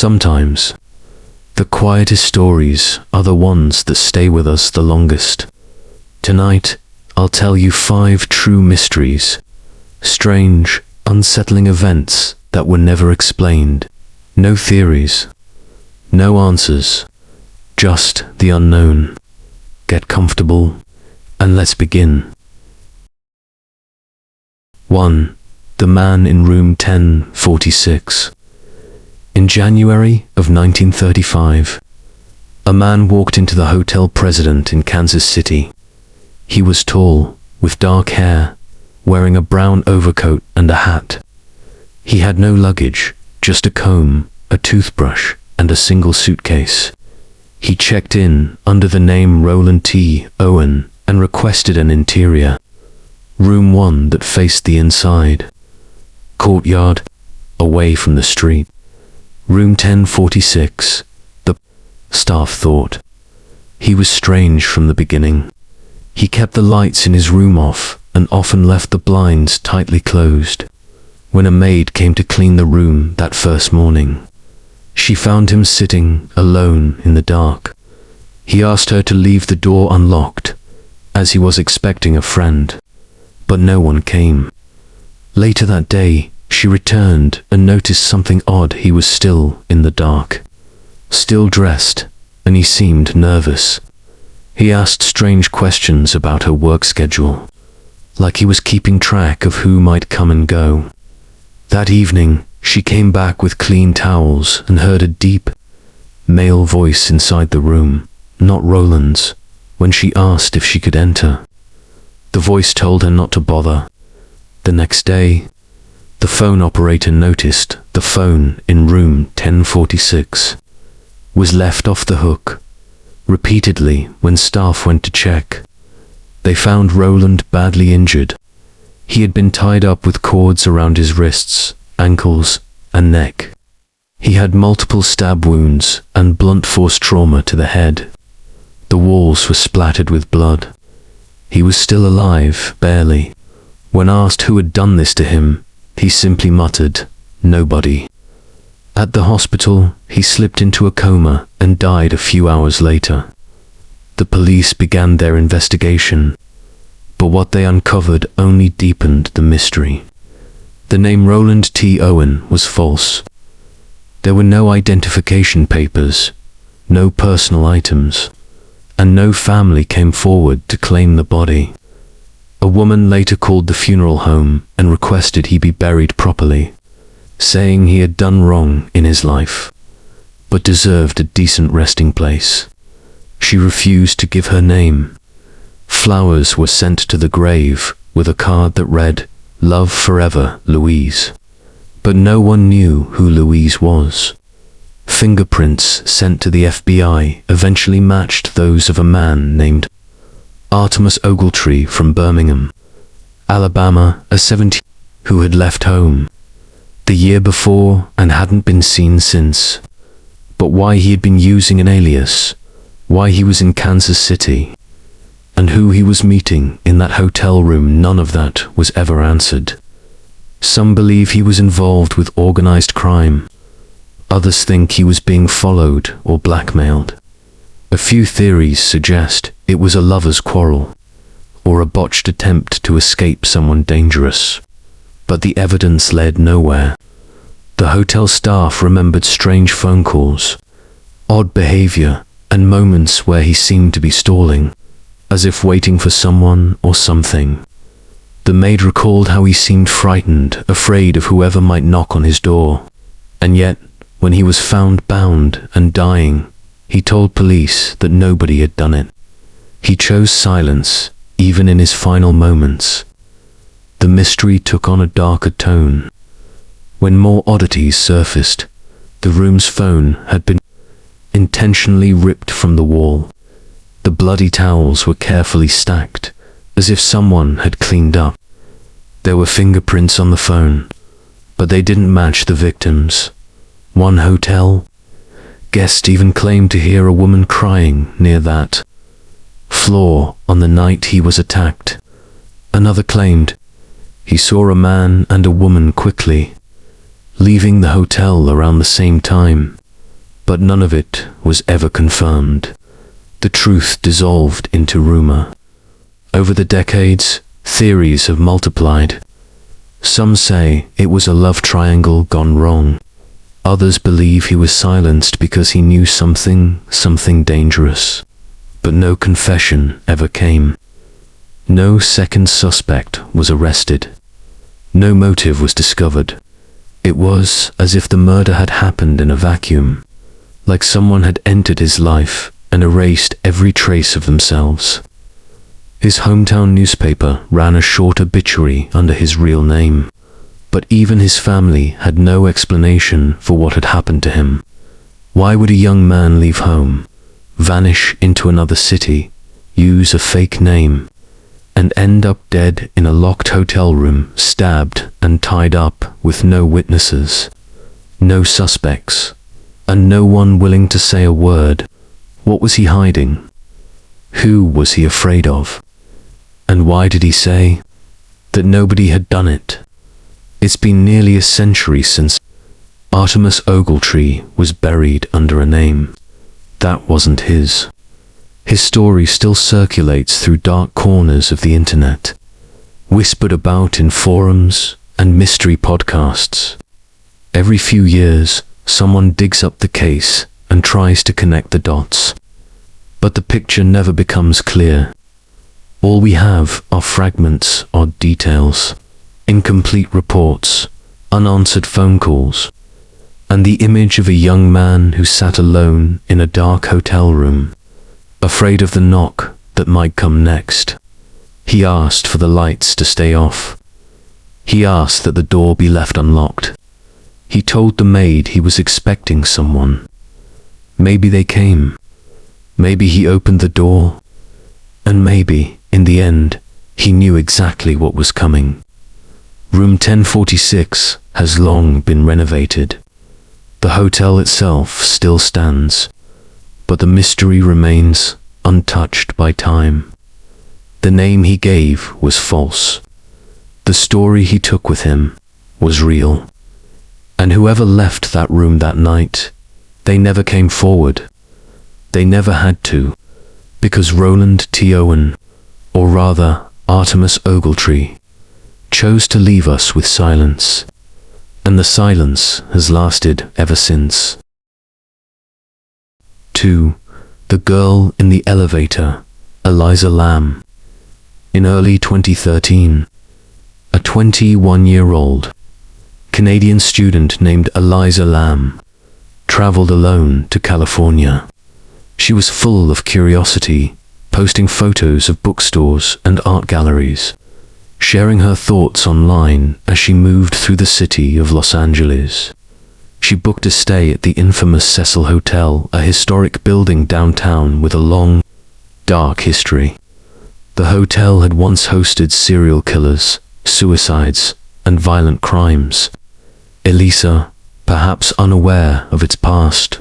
Sometimes, the quietest stories are the ones that stay with us the longest. Tonight, I'll tell you 5 true mysteries, strange, unsettling events that were never explained. No theories, no answers, just the unknown. Get comfortable, and let's begin. 1. The Man in Room 1046. In January of 1935, a man walked into the hotel president in Kansas City. He was tall, with dark hair, wearing a brown overcoat and a hat. He had no luggage, just a comb, a toothbrush, and a single suitcase. He checked in under the name Roland T. Owen and requested an interior. Room 1 that faced the inside. Courtyard, away from the street. Room 1046, the staff thought. He was strange from the beginning. He kept the lights in his room off and often left the blinds tightly closed. When a maid came to clean the room that first morning, she found him sitting alone in the dark. He asked her to leave the door unlocked, as he was expecting a friend, but no one came. Later that day, she returned and noticed something odd. He was still in the dark, still dressed, and he seemed nervous. He asked strange questions about her work schedule, like he was keeping track of who might come and go. That evening, she came back with clean towels and heard a deep, male voice inside the room, not Roland's, when she asked if she could enter. The voice told her not to bother. The next day, the phone operator noticed the phone in room 1046 was left off the hook. Repeatedly, when staff went to check, they found Roland badly injured. He had been tied up with cords around his wrists, ankles, and neck. He had multiple stab wounds and blunt force trauma to the head. The walls were splattered with blood. He was still alive, barely. When asked who had done this to him, he simply muttered, "Nobody." At the hospital, he slipped into a coma and died a few hours later. The police began their investigation, but what they uncovered only deepened the mystery. The name Roland T. Owen was false. There were no identification papers, no personal items, and no family came forward to claim the body. A woman later called the funeral home and requested he be buried properly, saying he had done wrong in his life, but deserved a decent resting place. She refused to give her name. Flowers were sent to the grave with a card that read, "Love forever, Louise." But no one knew who Louise was. Fingerprints sent to the FBI eventually matched those of a man named Artemus Ogletree from Birmingham, Alabama, a 17 who had left home the year before and hadn't been seen since. But why he had been using an alias, why he was in Kansas City, and who he was meeting in that hotel room, none of that was ever answered. Some believe he was involved with organized crime. Others think he was being followed or blackmailed. A few theories suggest it was a lover's quarrel, or a botched attempt to escape someone dangerous. But the evidence led nowhere. The hotel staff remembered strange phone calls, odd behavior, and moments where he seemed to be stalling, as if waiting for someone or something. The maid recalled how he seemed frightened, afraid of whoever might knock on his door. And yet, when he was found bound and dying, he told police that nobody had done it. He chose silence, even in his final moments. The mystery took on a darker tone. When more oddities surfaced, the room's phone had been intentionally ripped from the wall. The bloody towels were carefully stacked, as if someone had cleaned up. There were fingerprints on the phone, but they didn't match the victims. One hotel guest even claimed to hear a woman crying near that floor on the night he was attacked. Another claimed he saw a man and a woman quickly leaving the hotel around the same time. But none of it was ever confirmed. The truth dissolved into rumor. Over the decades, theories have multiplied. Some say it was a love triangle gone wrong. Others believe he was silenced because he knew something dangerous. But no confession ever came. No second suspect was arrested. No motive was discovered. It was as if the murder had happened in a vacuum, like someone had entered his life and erased every trace of themselves. His hometown newspaper ran a short obituary under his real name, but even his family had no explanation for what had happened to him. Why would a young man leave home, vanish into another city, use a fake name, and end up dead in a locked hotel room, stabbed and tied up with no witnesses, no suspects, and no one willing to say a word? What was he hiding? Who was he afraid of? And why did he say that nobody had done it? It's been nearly a century since Artemis Ogletree was buried under a name that wasn't his. His story still circulates through dark corners of the internet, whispered about in forums and mystery podcasts. Every few years, someone digs up the case and tries to connect the dots. But the picture never becomes clear. All we have are fragments, odd details, incomplete reports, unanswered phone calls, and the image of a young man who sat alone in a dark hotel room, afraid of the knock that might come next. He asked for the lights to stay off. He asked that the door be left unlocked. He told the maid he was expecting someone. Maybe they came. Maybe he opened the door. And maybe, in the end, he knew exactly what was coming. Room 1046 has long been renovated. The hotel itself still stands, but the mystery remains untouched by time. The name he gave was false. The story he took with him was real. And whoever left that room that night, they never came forward. They never had to, because Roland T. Owen, or rather Artemis Ogletree, chose to leave us with silence. And the silence has lasted ever since. 2. The Girl in the Elevator, Elisa Lam. In early 2013, a 21-year-old Canadian student named Elisa Lam traveled alone to California. She was full of curiosity, posting photos of bookstores and art galleries, sharing her thoughts online as she moved through the city of Los Angeles. She booked a stay at the infamous Cecil Hotel, a historic building downtown with a long, dark history. The hotel had once hosted serial killers, suicides, and violent crimes. Elisa, perhaps unaware of its past,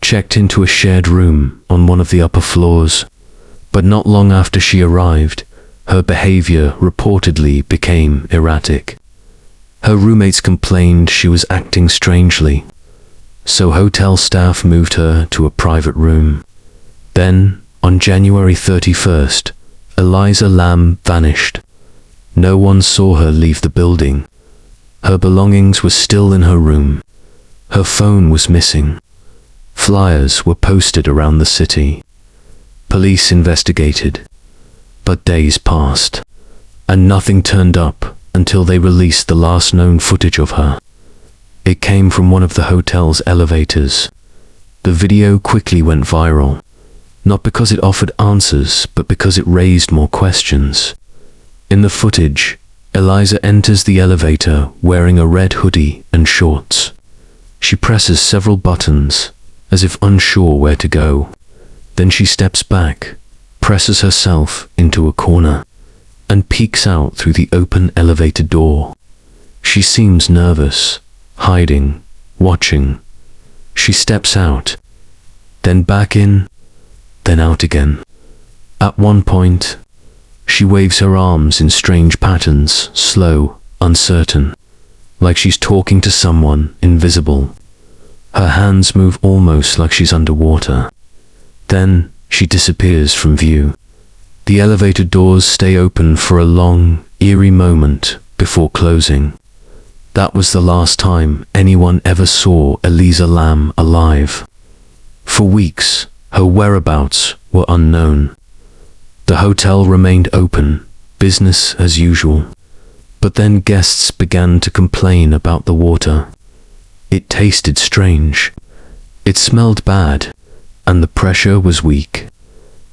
checked into a shared room on one of the upper floors, but not long after she arrived, her behavior reportedly became erratic. Her roommates complained she was acting strangely, so hotel staff moved her to a private room. Then, on January 31st, Elisa Lam vanished. No one saw her leave the building. Her belongings were still in her room. Her phone was missing. Flyers were posted around the city. Police investigated. But days passed, and nothing turned up until they released the last known footage of her. It came from one of the hotel's elevators. The video quickly went viral, not because it offered answers, but because it raised more questions. In the footage, Elisa enters the elevator wearing a red hoodie and shorts. She presses several buttons, as if unsure where to go. Then she steps back, presses herself into a corner, and peeks out through the open elevator door. She seems nervous, hiding, watching. She steps out, then back in, then out again. At one point, she waves her arms in strange patterns, slow, uncertain, like she's talking to someone invisible. Her hands move almost like she's underwater. Then she disappears from view. The elevator doors stay open for a long, eerie moment before closing. That was the last time anyone ever saw Elisa Lam alive. For weeks, her whereabouts were unknown. The hotel remained open, business as usual. But then guests began to complain about the water. It tasted strange. It smelled bad, and the pressure was weak.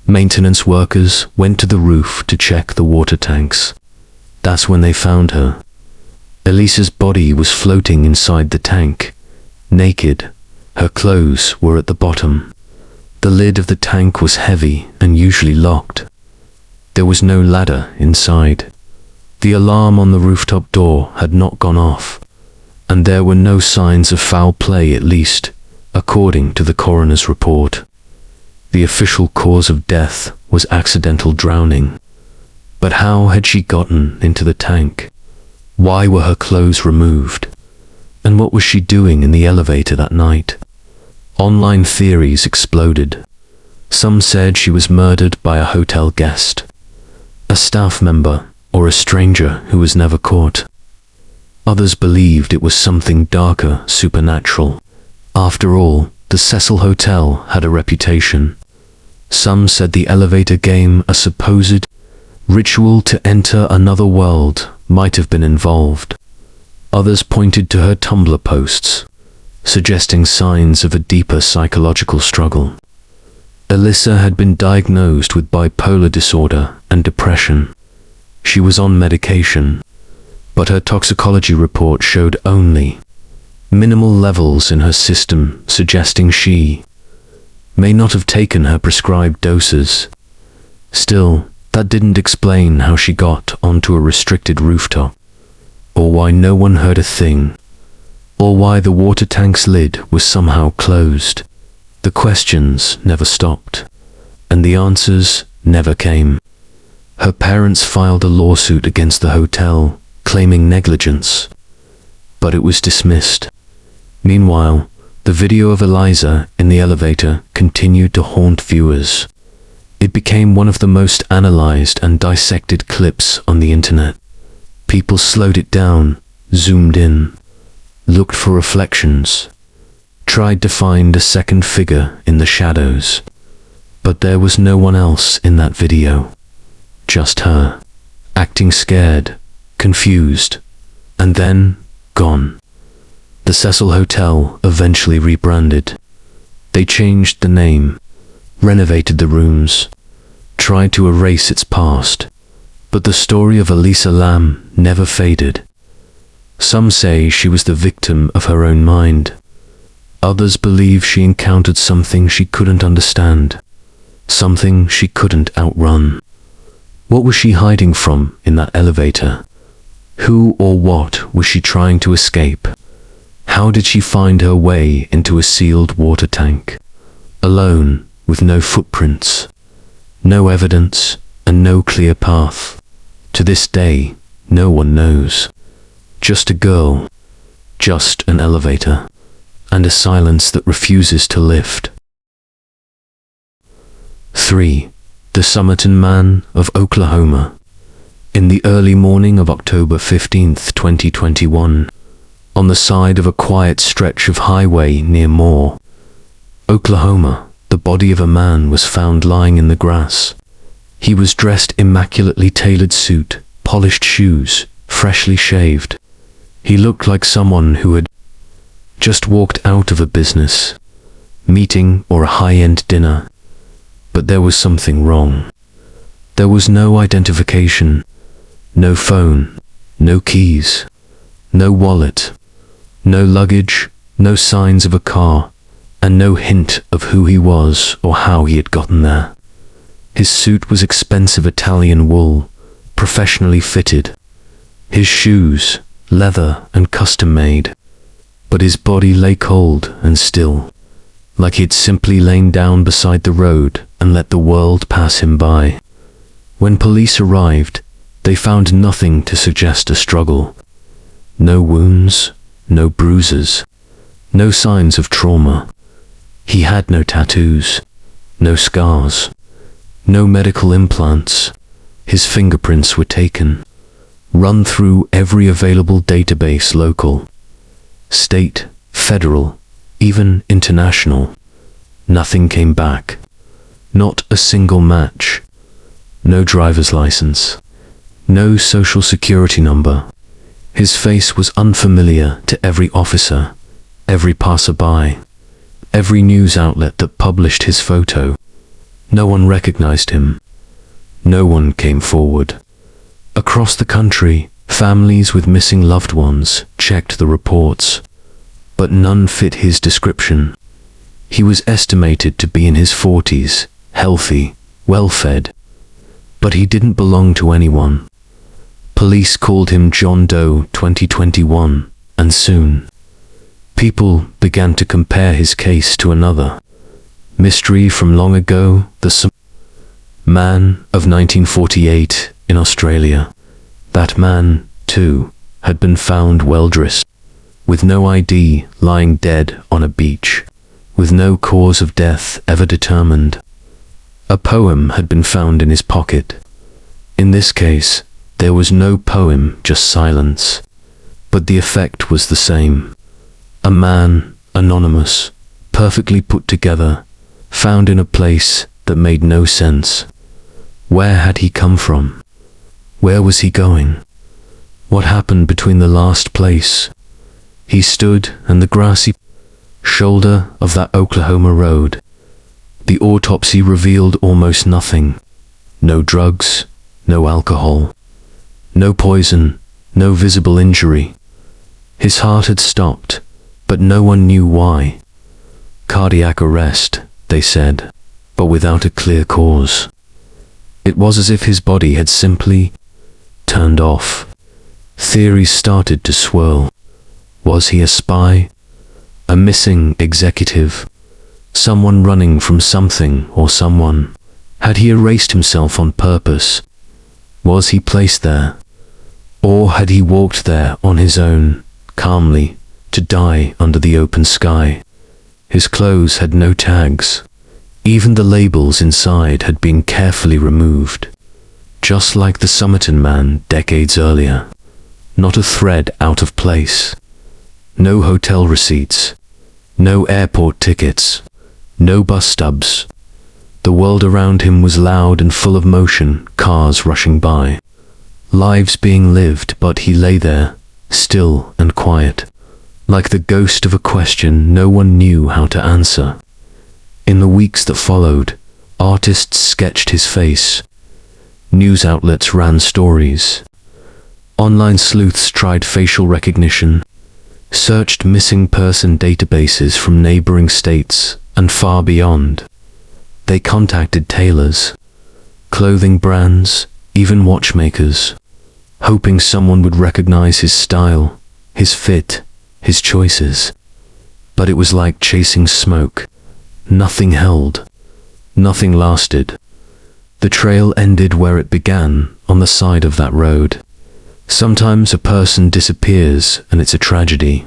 Maintenance workers went to the roof to check the water tanks. That's when they found her. Elisa's body was floating inside the tank, naked. Her clothes were at the bottom. The lid of the tank was heavy and usually locked. There was no ladder inside. The alarm on the rooftop door had not gone off, and there were no signs of foul play, at least, according to the coroner's report. The official cause of death was accidental drowning. But how had she gotten into the tank? Why were her clothes removed? And what was she doing in the elevator that night? Online theories exploded. Some said she was murdered by a hotel guest, a staff member, or a stranger who was never caught. Others believed it was something darker, supernatural. After all, the Cecil Hotel had a reputation. Some said the elevator game, a supposed ritual to enter another world, might have been involved. Others pointed to her Tumblr posts, suggesting signs of a deeper psychological struggle. Elisa had been diagnosed with bipolar disorder and depression. She was on medication, but her toxicology report showed only minimal levels in her system, suggesting she may not have taken her prescribed doses. Still, that didn't explain how she got onto a restricted rooftop, or why no one heard a thing, or why the water tank's lid was somehow closed. The questions never stopped, and the answers never came. Her parents filed a lawsuit against the hotel, claiming negligence, but it was dismissed. Meanwhile, the video of Elisa in the elevator continued to haunt viewers. It became one of the most analyzed and dissected clips on the internet. People slowed it down, zoomed in, looked for reflections, tried to find a second figure in the shadows. But there was no one else in that video. Just her, acting scared, confused, and then gone. The Cecil Hotel eventually rebranded. They changed the name, renovated the rooms, tried to erase its past, but the story of Elisa Lam never faded. Some say she was the victim of her own mind. Others believe she encountered something she couldn't understand, something she couldn't outrun. What was she hiding from in that elevator? Who or what was she trying to escape? How did she find her way into a sealed water tank? Alone, with no footprints, no evidence, and no clear path. To this day, no one knows. Just a girl, just an elevator, and a silence that refuses to lift. 3. The Somerton Man of Oklahoma. In the early morning of October 15, 2021, on the side of a quiet stretch of highway near Moore, Oklahoma, the body of a man was found lying in the grass. He was dressed immaculately tailored suit, polished shoes, freshly shaved. He looked like someone who had just walked out of a business meeting or a high-end dinner. But there was something wrong. There was no identification, no phone, no keys, no wallet, no luggage, no signs of a car, and no hint of who he was or how he had gotten there. His suit was expensive Italian wool, professionally fitted. His shoes, leather and custom-made. But his body lay cold and still, like he'd simply lain down beside the road and let the world pass him by. When police arrived, they found nothing to suggest a struggle. No wounds, no bruises, No signs of trauma. He had no tattoos, no scars, no medical implants. His fingerprints were taken, run through every available database, local, state, federal, even international. Nothing came back. Not a single match. No driver's license. No social security number. His face was unfamiliar to every officer, every passerby, every news outlet that published his photo. No one recognized him. No one came forward. Across the country, families with missing loved ones checked the reports, but none fit his description. He was estimated to be in his 40s, healthy, well-fed, but he didn't belong to anyone. Police called him John Doe 2021, and soon, people began to compare his case to another mystery from long ago, the Somerton Man of 1948 in Australia. That man, too, had been found well-dressed, with no ID, lying dead on a beach, with no cause of death ever determined. A poem had been found in his pocket. In this case, there was no poem, just silence. But the effect was the same. A man, anonymous, perfectly put together, found in a place that made no sense. Where had he come from? Where was he going? What happened between the last place he stood and the grassy shoulder of that Oklahoma road? The autopsy revealed almost nothing. No drugs, no alcohol, no poison, no visible injury. His heart had stopped, but no one knew why. Cardiac arrest, they said, but without a clear cause. It was as if his body had simply turned off. Theories started to swirl. Was he a spy? A missing executive? Someone running from something or someone? Had he erased himself on purpose? Was he placed there? Or had he walked there on his own, calmly, to die under the open sky? His clothes had no tags. Even the labels inside had been carefully removed, just like the Somerton Man decades earlier. Not a thread out of place. No hotel receipts. No airport tickets. No bus stubs. The world around him was loud and full of motion, cars rushing by, lives being lived, but he lay there, still and quiet, like the ghost of a question no one knew how to answer. In the weeks that followed, artists sketched his face. News outlets ran stories. Online sleuths tried facial recognition, searched missing person databases from neighboring states and far beyond. They contacted tailors, clothing brands, even watchmakers, hoping someone would recognize his style, his fit, his choices. But it was like chasing smoke. Nothing held. Nothing lasted. The trail ended where it began, on the side of that road. Sometimes a person disappears and it's a tragedy.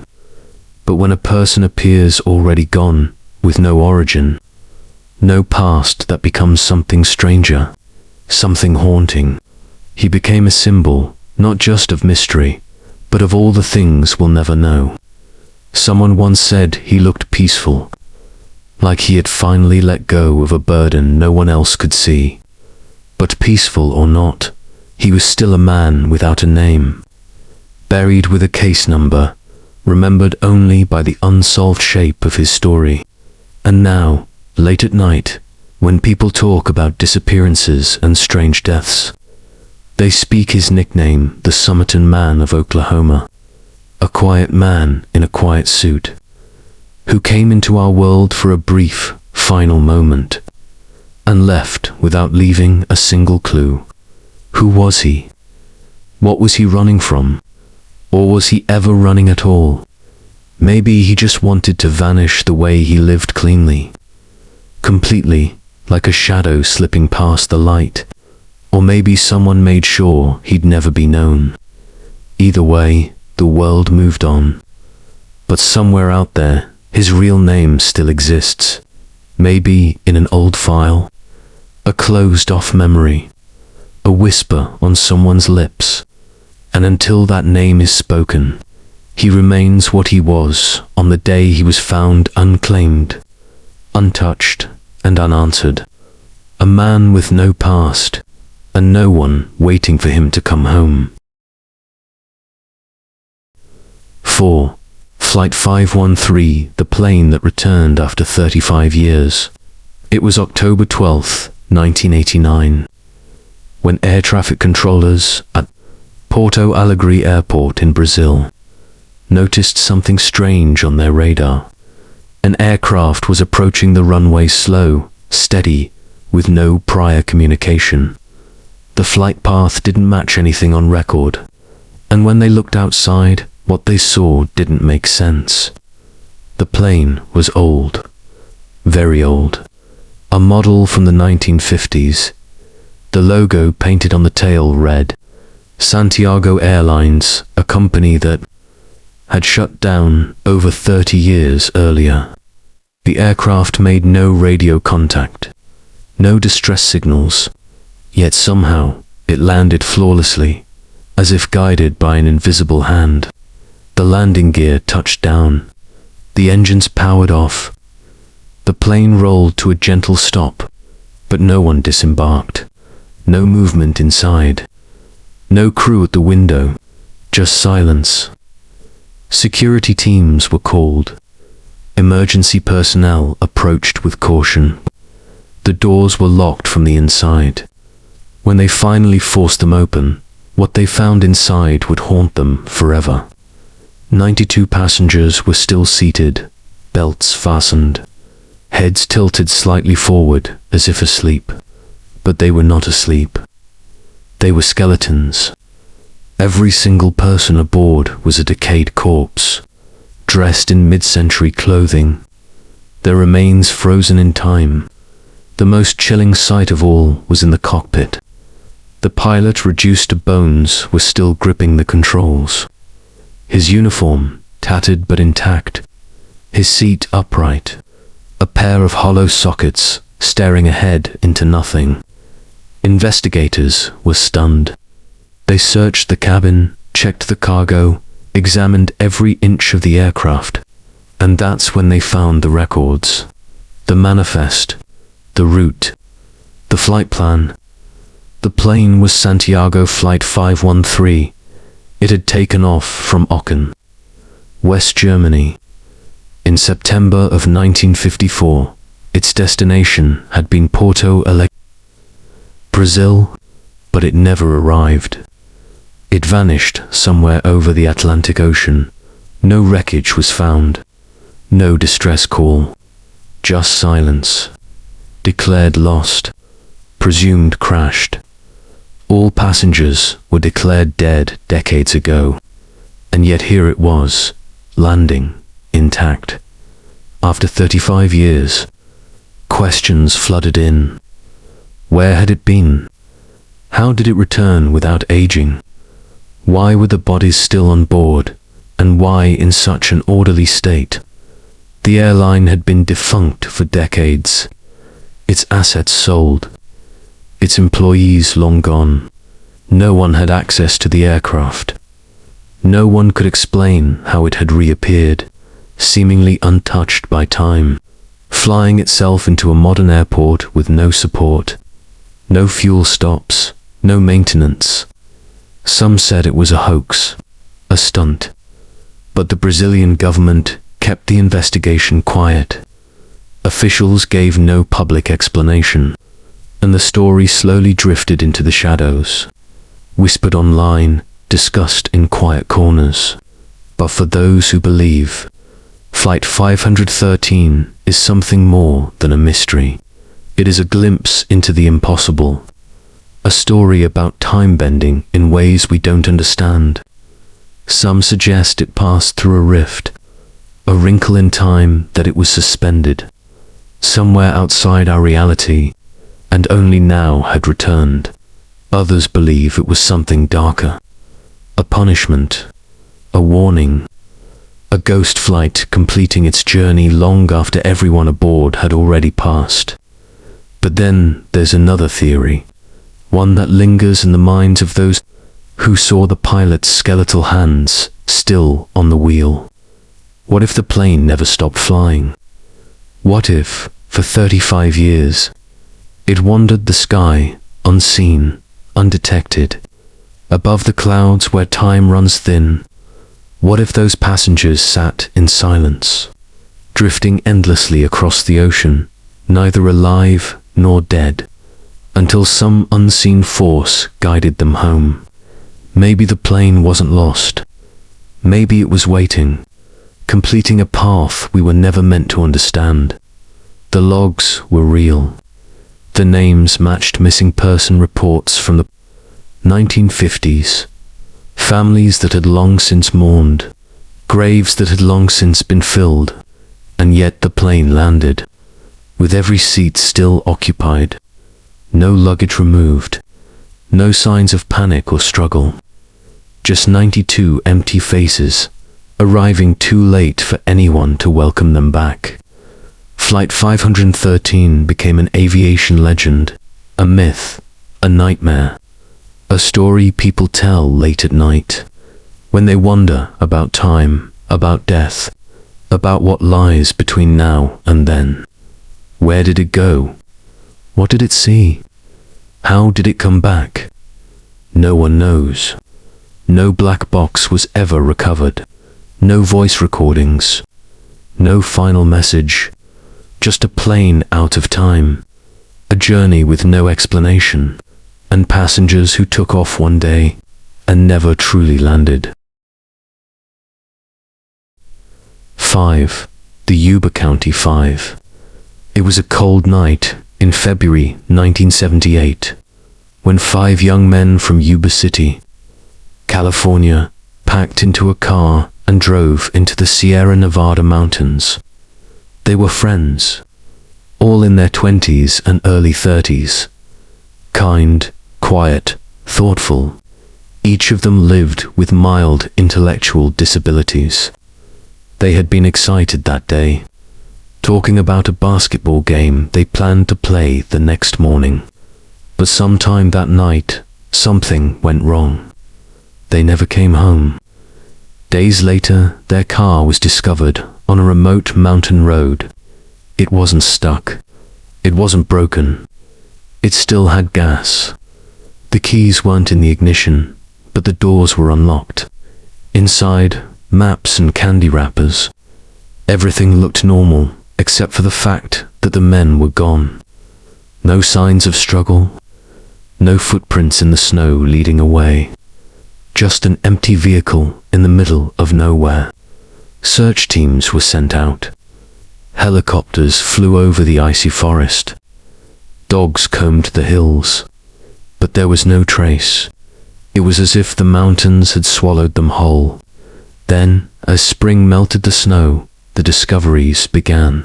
But when a person appears already gone, with no origin, no past, that becomes something stranger, something haunting. He became a symbol, not just of mystery, but of all the things we'll never know. Someone once said he looked peaceful, like he had finally let go of a burden no one else could see. But peaceful or not, he was still a man without a name, buried with a case number, remembered only by the unsolved shape of his story. And now, late at night, when people talk about disappearances and strange deaths, they speak his nickname, the Somerton Man of Oklahoma, a quiet man in a quiet suit, who came into our world for a brief, final moment, and left without leaving a single clue. Who was he? What was he running from? Or was he ever running at all? Maybe he just wanted to vanish the way he lived, cleanly, completely, like a shadow slipping past the light. Or maybe someone made sure he'd never be known. Either way, the world moved on. But somewhere out there, His real name still exists, maybe in an old file, a closed-off memory, a whisper on someone's lips, and until that name is spoken, he remains what he was on the day he was found unclaimed, untouched and unanswered, a man with no past, and no one waiting for him to come home. 4. Flight 513, the plane that returned after 35 years. It was October 12, 1989, when air traffic controllers at Porto Alegre Airport in Brazil noticed something strange on their radar. An aircraft was approaching the runway slow, steady, with no prior communication. The flight path didn't match anything on record, and when they looked outside, what they saw didn't make sense. The plane was old, very old, a model from the 1950s. The logo painted on the tail read, Santiago Airlines, a company that had shut down over 30 years earlier. The aircraft made no radio contact, no distress signals, yet somehow it landed flawlessly, as if guided by an invisible hand. The landing gear touched down, the engines powered off. The plane rolled to a gentle stop, but no one disembarked, no movement inside, no crew at the window, just silence. Security teams were called. Emergency personnel approached with caution. The doors were locked from the inside. When they finally forced them open, what they found inside would haunt them forever. 92 passengers were still seated, belts fastened, heads tilted slightly forward as if asleep. But they were not asleep. They were skeletons. Every single person aboard was a decayed corpse, dressed in mid-century clothing, their remains frozen in time. The most chilling sight of all was in the cockpit. The pilot, reduced to bones, was still gripping the controls. His uniform, tattered but intact, his seat upright, a pair of hollow sockets staring ahead into nothing. Investigators were stunned. They searched the cabin, checked the cargo, examined every inch of the aircraft, and that's when they found the records, the manifest, the route, the flight plan. The plane was Santiago Flight 513. It had taken off from Aachen, West Germany. In September of 1954, its destination had been Porto Alegre, Brazil, but it never arrived. It vanished somewhere over the Atlantic Ocean. No wreckage was found. No distress call. Just silence. Declared lost. Presumed crashed. All passengers were declared dead decades ago. And yet here it was, landing, intact. After 35 years, questions flooded in. Where had it been? How did it return without aging? Why were the bodies still on board, and why in such an orderly state? The airline had been defunct for decades, its assets sold, its employees long gone. No one had access to the aircraft. No one could explain how it had reappeared, seemingly untouched by time, flying itself into a modern airport with no support, no fuel stops, no maintenance. Some said it was a hoax, a stunt, but the Brazilian government kept the investigation quiet. Officials gave no public explanation, and the story slowly drifted into the shadows, whispered online, discussed in quiet corners. But for those who believe, Flight 513 is something more than a mystery. It is a glimpse into the impossible. A story about time bending in ways we don't understand. Some suggest it passed through a rift, a wrinkle in time, that it was suspended, somewhere outside our reality, and only now had returned. Others believe it was something darker, a punishment, a warning, a ghost flight completing its journey long after everyone aboard had already passed. But then there's another theory, one that lingers in the minds of those who saw the pilot's skeletal hands still on the wheel. What if the plane never stopped flying? What if, for 35 years, it wandered the sky, unseen, undetected, above the clouds where time runs thin? What if those passengers sat in silence, drifting endlessly across the ocean, neither alive nor dead, until some unseen force guided them home? Maybe the plane wasn't lost. Maybe it was waiting, completing a path we were never meant to understand. The logs were real. The names matched missing person reports from the 1950s. Families that had long since mourned, graves that had long since been filled, and yet the plane landed, with every seat still occupied, no luggage removed, no signs of panic or struggle. Just 92 empty faces, arriving too late for anyone to welcome them back. Flight 513 became an aviation legend, a myth, a nightmare, a story people tell late at night, when they wonder about time, about death, about what lies between now and then. Where did it go? What did it see? How did it come back? No one knows. No black box was ever recovered. No voice recordings. No final message. Just a plane out of time. A journey with no explanation. And passengers who took off one day and never truly landed. 5. The Yuba County 5. It was a cold night in February 1978 when 5 young men from Yuba City, California, packed into a car and drove into the Sierra Nevada mountains. They were friends, all in their 20s and early 30s. Kind, quiet, thoughtful. Each of them lived with mild intellectual disabilities. They had been excited that day, talking about a basketball game they planned to play the next morning. But sometime that night, something went wrong. They never came home. Days later, their car was discovered on a remote mountain road. It wasn't stuck. It wasn't broken. It still had gas. The keys weren't in the ignition, but the doors were unlocked. Inside, maps and candy wrappers. Everything looked normal, except for the fact that the men were gone. No signs of struggle. No footprints in the snow leading away. Just an empty vehicle in the middle of nowhere. Search teams were sent out. Helicopters flew over the icy forest. Dogs combed the hills. But there was no trace. It was as if the mountains had swallowed them whole. Then, as spring melted the snow, the discoveries began.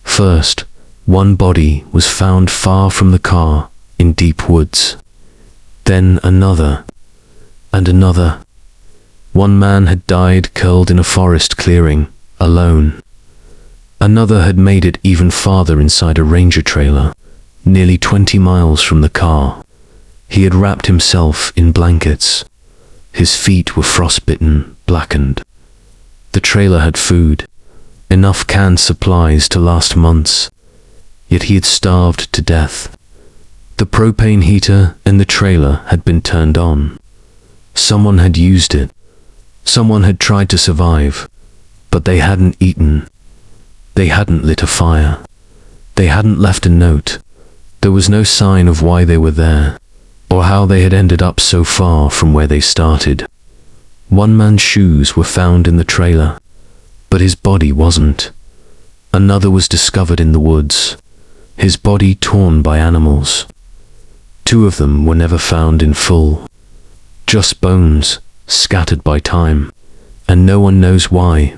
First, one body was found far from the car, in deep woods. Then another, and another. One man had died curled in a forest clearing, alone. Another had made it even farther inside a ranger trailer, nearly 20 miles from the car. He had wrapped himself in blankets. His feet were frostbitten, blackened. The trailer had food, enough canned supplies to last months, yet he had starved to death. The propane heater in the trailer had been turned on. Someone had used it. Someone had tried to survive, but they hadn't eaten. They hadn't lit a fire. They hadn't left a note. There was no sign of why they were there, or how they had ended up so far from where they started. One man's shoes were found in the trailer, but his body wasn't. Another was discovered in the woods, his body torn by animals. 2 of them were never found in full. Just bones, scattered by time, and no one knows why.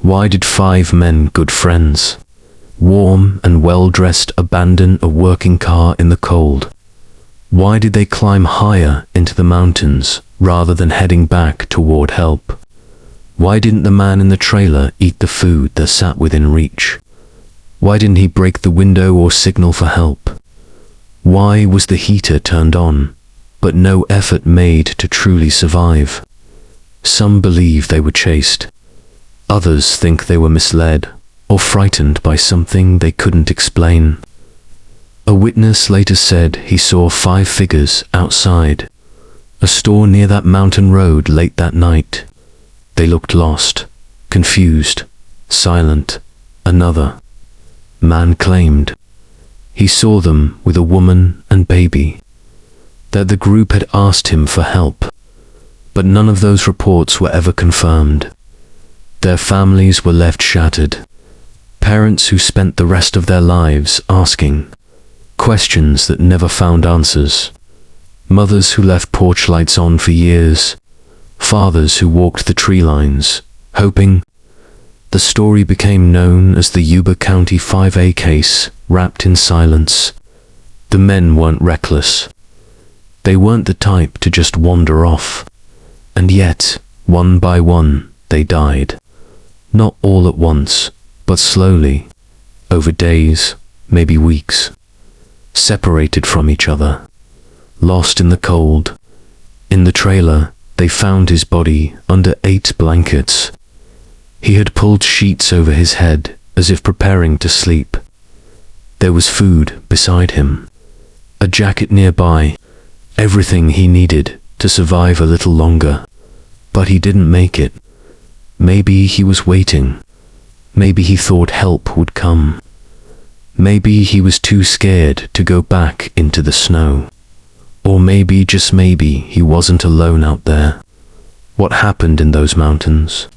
Why did 5 men, good friends, warm and well-dressed, abandon a working car in the cold? Why did they climb higher into the mountains rather than heading back toward help? Why didn't the man in the trailer eat the food that sat within reach? Why didn't he break the window or signal for help? Why was the heater turned on, but no effort made to truly survive? Some believe they were chased. Others think they were misled or frightened by something they couldn't explain. A witness later said he saw 5 figures outside a store near that mountain road late that night. They looked lost, confused, silent. Another man claimed he saw them with a woman and baby, that the group had asked him for help, but none of those reports were ever confirmed. Their families were left shattered, parents who spent the rest of their lives asking questions that never found answers, mothers who left porch lights on for years, fathers who walked the tree lines, hoping. The story became known as the Yuba County 5A case, wrapped in silence. The men weren't reckless. They weren't the type to just wander off. And yet, one by one, they died. Not all at once, but slowly, over days, maybe weeks. Separated from each other, lost in the cold. In the trailer, they found his body under 8 blankets. He had pulled sheets over his head as if preparing to sleep. There was food beside him, a jacket nearby, everything he needed to survive a little longer. But he didn't make it. Maybe he was waiting. Maybe he thought help would come. Maybe he was too scared to go back into the snow. Or maybe, just maybe, he wasn't alone out there. What happened in those mountains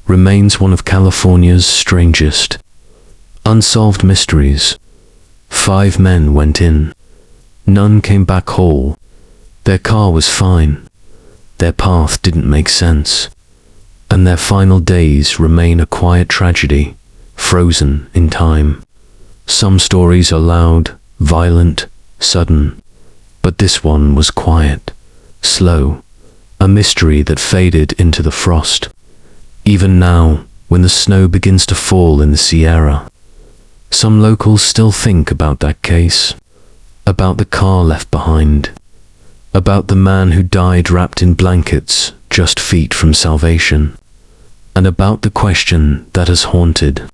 remains one of California's strangest unsolved mysteries. 5 men went in. None came back whole. Their car was fine. Their path didn't make sense. And their final days remain a quiet tragedy, frozen in time. Some stories are loud, violent, sudden. But this one was quiet, slow, a mystery that faded into the frost. Even now, when the snow begins to fall in the Sierra, some locals still think about that case, about the car left behind, about the man who died wrapped in blankets just feet from salvation, and about the question that has haunted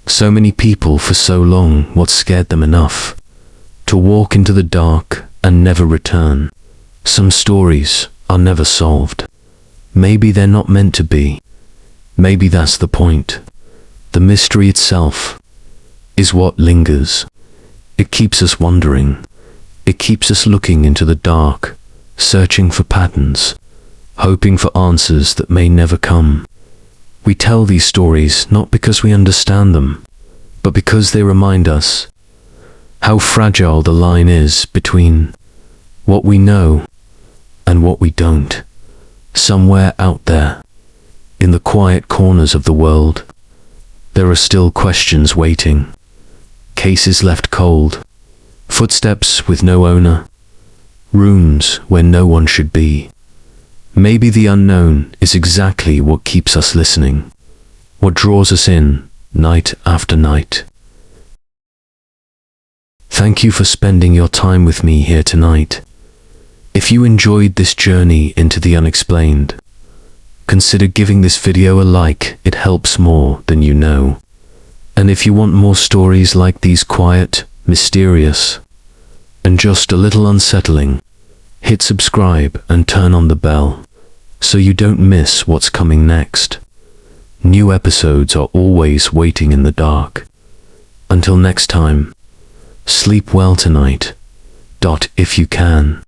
so many people for so long. What scared them enough to walk into the dark and never return? Some stories are never solved. Maybe they're not meant to be. Maybe that's the point. The mystery itself is what lingers. It keeps us wondering. It keeps us looking into the dark, searching for patterns, hoping for answers that may never come. We tell these stories not because we understand them, but because they remind us how fragile the line is between what we know and what we don't. Somewhere out there, in the quiet corners of the world, there are still questions waiting, cases left cold, footsteps with no owner, rooms where no one should be. Maybe the unknown is exactly what keeps us listening, what draws us in night after night. Thank you for spending your time with me here tonight. If you enjoyed this journey into the unexplained, consider giving this video a like. It helps more than you know. And if you want more stories like these, quiet, mysterious, and just a little unsettling, hit subscribe and turn on the bell so you don't miss what's coming next. New episodes are always waiting in the dark. Until next time, sleep well tonight. If you can.